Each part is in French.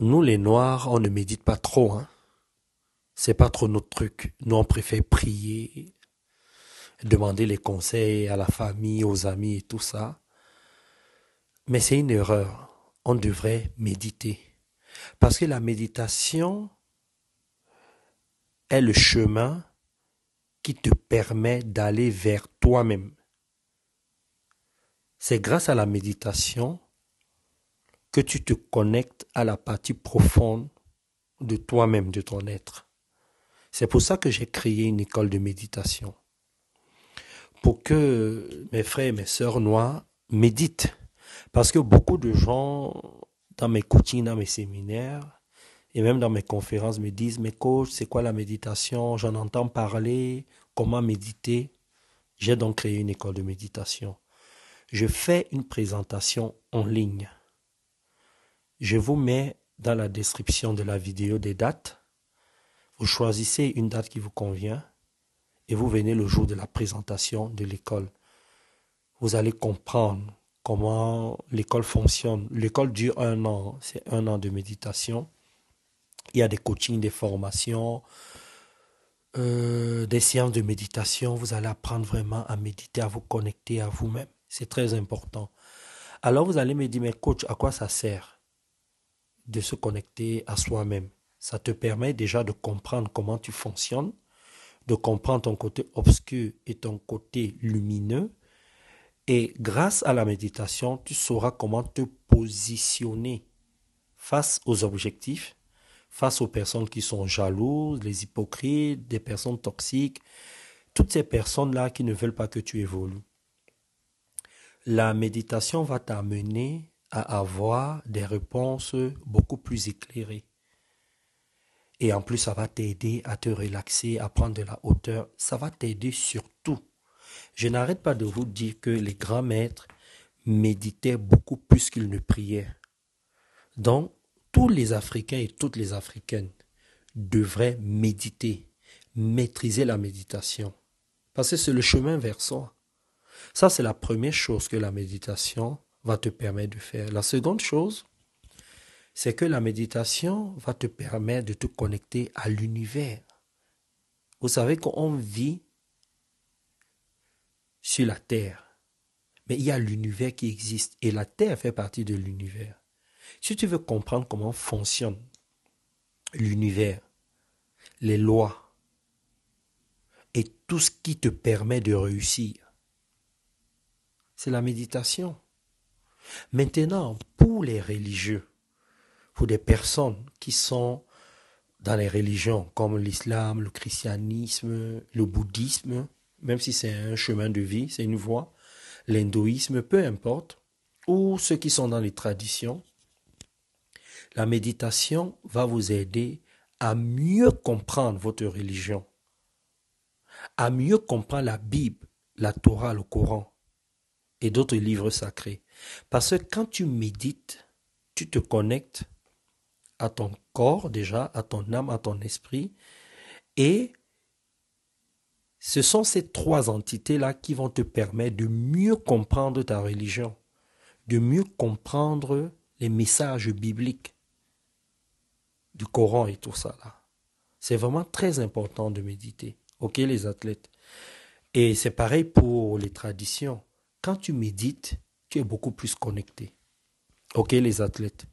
Nous, les Noirs, on ne médite pas trop, hein. C'est pas trop notre truc. Nous, on préfère prier, demander les conseils à la famille, aux amis et tout ça. Mais c'est une erreur. On devrait méditer. Parce que la méditation est le chemin qui te permet d'aller vers toi-même. C'est grâce à la méditation que tu te connectes à la partie profonde de toi-même, de ton être. C'est pour ça que j'ai créé une école de méditation. Pour que mes frères et mes sœurs noirs méditent. Parce que beaucoup de gens, dans mes coachings, dans mes séminaires, et même dans mes conférences, me disent, mais coach, c'est quoi la méditation? J'en entends parler, comment méditer? J'ai donc créé une école de méditation. Je fais une présentation en ligne. Je vous mets dans la description de la vidéo des dates. Vous choisissez une date qui vous convient et vous venez le jour de la présentation de l'école. Vous allez comprendre comment l'école fonctionne. L'école dure 1 an, c'est 1 an de méditation. Il y a des coachings, des formations, des séances de méditation. Vous allez apprendre vraiment à méditer, à vous connecter à vous-même. C'est très important. Alors vous allez me dire, mais coach, à quoi ça sert de se connecter à soi-même? Ça te permet déjà de comprendre comment tu fonctionnes, de comprendre ton côté obscur et ton côté lumineux. Et grâce à la méditation, tu sauras comment te positionner face aux objectifs, face aux personnes qui sont jalouses, les hypocrites, des personnes toxiques, toutes ces personnes-là qui ne veulent pas que tu évolues. La méditation va t'amener à avoir des réponses beaucoup plus éclairées. Et en plus, ça va t'aider à te relaxer, à prendre de la hauteur. Ça va t'aider surtout. Je n'arrête pas de vous dire que les grands maîtres méditaient beaucoup plus qu'ils ne priaient. Donc, tous les Africains et toutes les Africaines devraient méditer, maîtriser la méditation. Parce que c'est le chemin vers soi. Ça, c'est la première chose que la méditation va te permettre de faire. La seconde chose, c'est que la méditation va te permettre de te connecter à l'univers. Vous savez qu'on vit sur la Terre, mais il y a l'univers qui existe et la Terre fait partie de l'univers. Si tu veux comprendre comment fonctionne l'univers, les lois et tout ce qui te permet de réussir, c'est la méditation. Maintenant, pour les religieux, pour des personnes qui sont dans les religions comme l'islam, le christianisme, le bouddhisme, même si c'est un chemin de vie, c'est une voie, l'hindouisme, peu importe, ou ceux qui sont dans les traditions, la méditation va vous aider à mieux comprendre votre religion, à mieux comprendre la Bible, la Torah, le Coran et d'autres livres sacrés. Parce que quand tu médites, tu te connectes à ton corps déjà, à ton âme, à ton esprit. Et ce sont ces trois entités-là qui vont te permettre de mieux comprendre ta religion, de mieux comprendre les messages bibliques du Coran et tout ça là. C'est vraiment très important de méditer. Ok les athlètes? Et c'est pareil pour les traditions. Quand tu médites, tu es beaucoup plus connecté. Ok les athlètes?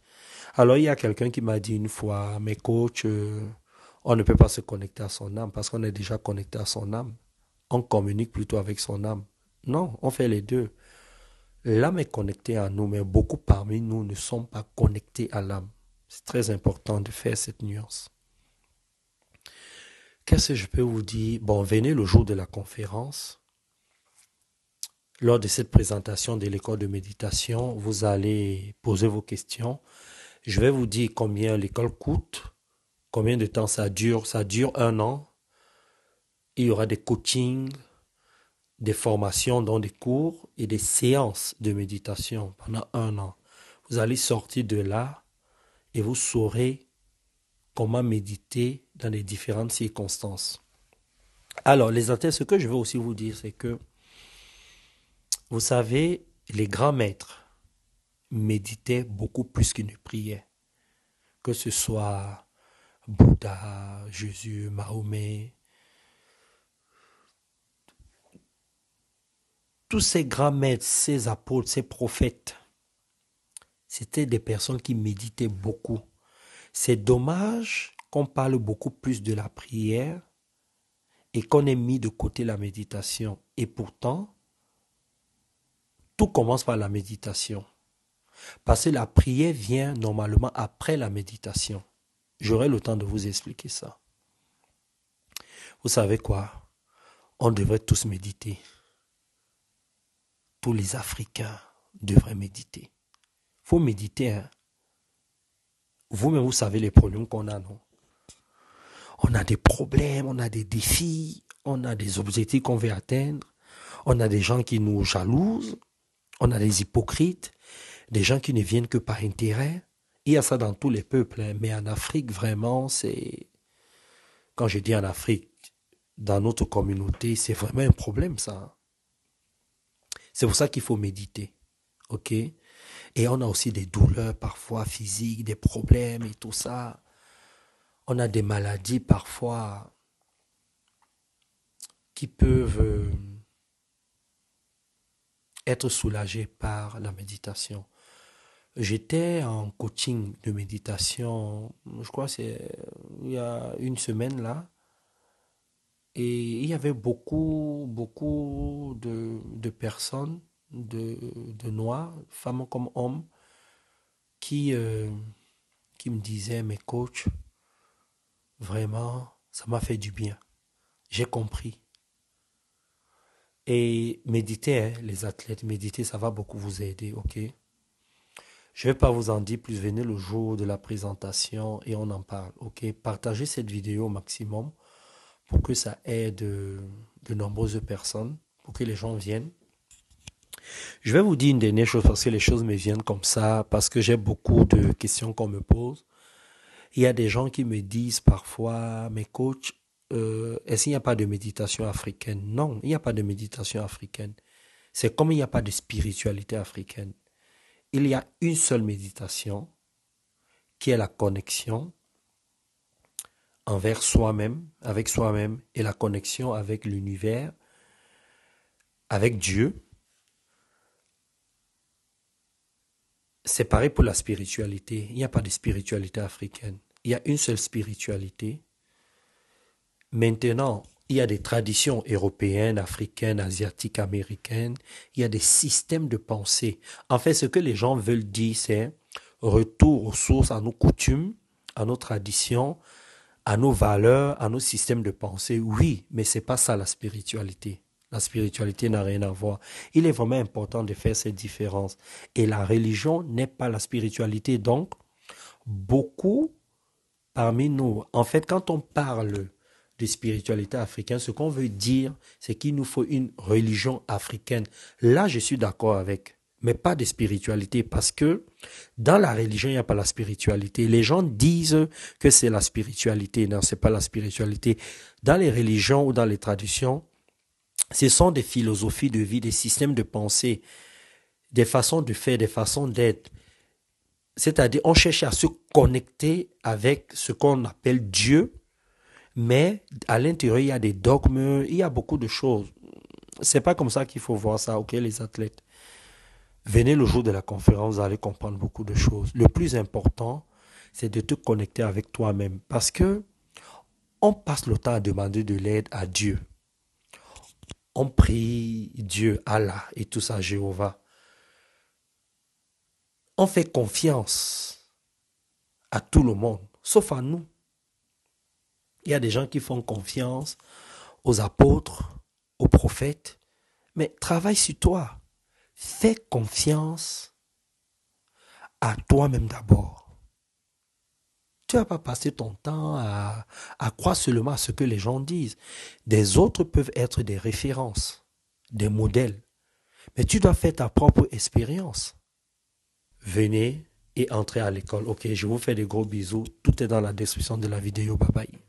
Alors, il y a quelqu'un qui m'a dit une fois, mais coach, on ne peut pas se connecter à son âme parce qu'on est déjà connecté à son âme. On communique plutôt avec son âme. Non, on fait les deux. L'âme est connectée à nous, mais beaucoup parmi nous ne sont pas connectés à l'âme. C'est très important de faire cette nuance. Qu'est-ce que je peux vous dire? Bon, venez le jour de la conférence. Lors de cette présentation de l'école de méditation, vous allez poser vos questions. Je vais vous dire combien l'école coûte, combien de temps ça dure. Ça dure 1 an. Il y aura des coachings, des formations dans des cours et des séances de méditation pendant 1 an. Vous allez sortir de là et vous saurez comment méditer dans les différentes circonstances. Alors, les athlètes, ce que je veux aussi vous dire, c'est que, vous savez, les grands maîtres méditaient beaucoup plus qu'ils ne priaient. que ce soit Bouddha, Jésus, Mahomet, tous ces grands maîtres, ces apôtres, ces prophètes, c'était des personnes qui méditaient beaucoup. C'est dommage qu'on parle beaucoup plus de la prière et qu'on ait mis de côté la méditation. Et pourtant, tout commence par la méditation. Parce que la prière vient normalement après la méditation. J'aurai le temps de vous expliquer ça. Vous savez quoi? On devrait tous méditer. Tous les Africains devraient méditer. Il faut méditer. Hein? Vous-même, vous savez les problèmes qu'on a, non? On a des problèmes, on a des défis, on a des objectifs qu'on veut atteindre. On a des gens qui nous jalousent. On a des hypocrites. Des gens qui ne viennent que par intérêt. Il y a ça dans tous les peuples. Hein? Mais en Afrique, vraiment, c'est... Quand je dis en Afrique, dans notre communauté, c'est vraiment un problème, ça. C'est pour ça qu'il faut méditer. OK? Et on a aussi des douleurs parfois physiques, des problèmes et tout ça. On a des maladies parfois qui peuvent être soulagées par la méditation. J'étais en coaching de méditation, je crois que c'est il y a une semaine là, et il y avait beaucoup de personnes, de noirs, femmes comme hommes, qui, euh, qui me disaient, mais coach, vraiment, ça m'a fait du bien. J'ai compris. Et méditer, hein, les athlètes, méditer, ça va beaucoup vous aider, ok? Je ne vais pas vous en dire plus, venez le jour de la présentation et on en parle, ok? Partagez cette vidéo au maximum pour que ça aide de nombreuses personnes, pour que les gens viennent. Je vais vous dire une dernière chose parce que les choses me viennent comme ça, parce que j'ai beaucoup de questions qu'on me pose. Il y a des gens qui me disent parfois, mais coach, est-ce qu'il n'y a pas de méditation africaine? Non, il n'y a pas de méditation africaine. C'est comme il n'y a pas de spiritualité africaine. Il y a une seule méditation qui est la connexion envers soi-même, avec soi-même, et la connexion avec l'univers, avec Dieu. C'est pareil pour la spiritualité. Il n'y a pas de spiritualité africaine. Il y a une seule spiritualité. Maintenant, il y a des traditions européennes, africaines, asiatiques, américaines. Il y a des systèmes de pensée. En fait, ce que les gens veulent dire, c'est retour aux sources, à nos coutumes, à nos traditions, à nos valeurs, à nos systèmes de pensée. Oui, mais c'est pas ça la spiritualité. La spiritualité n'a rien à voir. Il est vraiment important de faire cette différence. Et la religion n'est pas la spiritualité. Donc, beaucoup parmi nous, en fait, quand on parle de spiritualité africaine, ce qu'on veut dire, c'est qu'il nous faut une religion africaine. Là, je suis d'accord avec, mais pas de spiritualité, parce que dans la religion, il n'y a pas la spiritualité. Les gens disent que c'est la spiritualité. Non, c'est pas la spiritualité. Dans les religions ou dans les traditions, ce sont des philosophies de vie, des systèmes de pensée, des façons de faire, des façons d'être. C'est-à-dire, on cherche à se connecter avec ce qu'on appelle Dieu, mais à l'intérieur, il y a des dogmes, il y a beaucoup de choses. C'est pas comme ça qu'il faut voir ça, ok, les athlètes. Venez le jour de la conférence, vous allez comprendre beaucoup de choses. Le plus important, c'est de te connecter avec toi-même, parce que on passe le temps à demander de l'aide à Dieu. On prie Dieu, Allah et tout ça, Jéhovah. On fait confiance à tout le monde, sauf à nous. Il y a des gens qui font confiance aux apôtres, aux prophètes, mais travaille sur toi. Fais confiance à toi-même d'abord. Tu ne vas pas passer ton temps à croire seulement à ce que les gens disent. Des autres peuvent être des références, des modèles, mais tu dois faire ta propre expérience. Venez et entrez à l'école. Ok, je vous fais des gros bisous. Tout est dans la description de la vidéo. Bye bye.